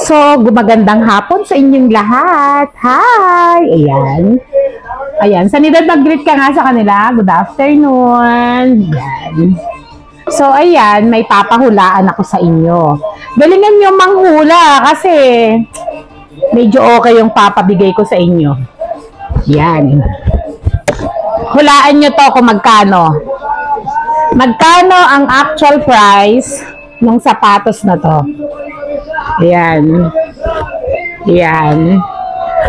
So, gumagandang hapon sa inyong lahat. Hi! Ayan. Ayan. Sanidad, mag-greet ka nga sa kanila. Good afternoon. Ayan. So, ayan. May papahulaan ako sa inyo. Galingan nyo manghula kasi medyo okay yung papabigay ko sa inyo. Ayan. Hulaan nyo to kung magkano. Magkano ang actual price ng sapatos na to? Ayan. Ayan.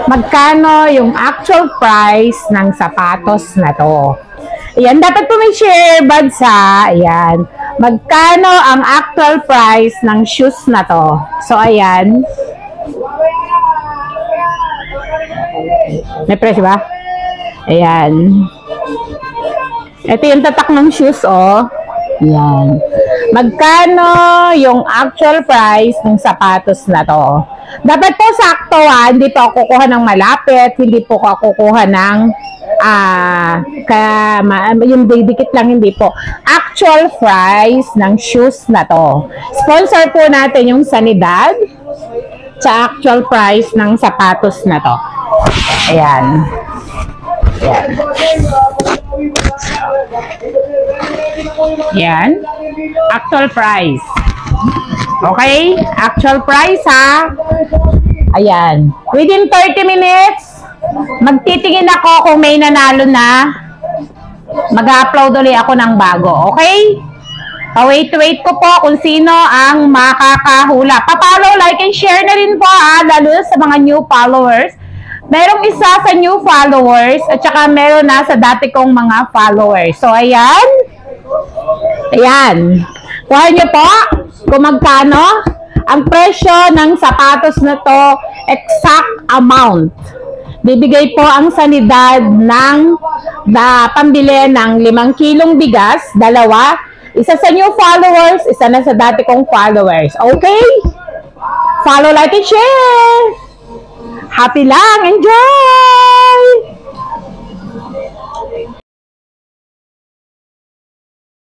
Magkano yung actual price ng sapatos na to? Ayan. Dapat po may share buds ha. Ayan. Magkano ang actual price ng shoes na to? So, ayan. May price ba? Ayan. Ito yung tatak ng shoes, oh. Ayan. Magkano yung actual price ng sapatos na to? Dapat po sakto ha, hindi po ako kukuha ng malapit, hindi po ako kukuha ng yung didikit lang, hindi po. Actual price ng shoes na to. Sponsor po natin yung Sanidad sa actual price ng sapatos na to. Ayan. Ayan. Yan. Actual price. Okay? Actual price ha. Ayan. Within 30 minutes, magtitingin ako kung may nanalo na. Mag-upload ulit ako ng bago. Okay? Pa-wait ko po kung sino ang makakahula. Pa-follow, like, and share na rin po ha. Lalo sa mga new followers. Merong isa sa new followers at saka meron na sa dati kong mga followers. So, ayan. Ayan. Kuha nyo po kung magkano ang presyo ng sapatos na to, exact amount. Bibigay po ang Sanidad ng pambili ng 5 kilong bigas, dalawa. Isa sa new followers, isa na sa dati kong followers. Okay? Follow, like, and share! Happy lang! Enjoy!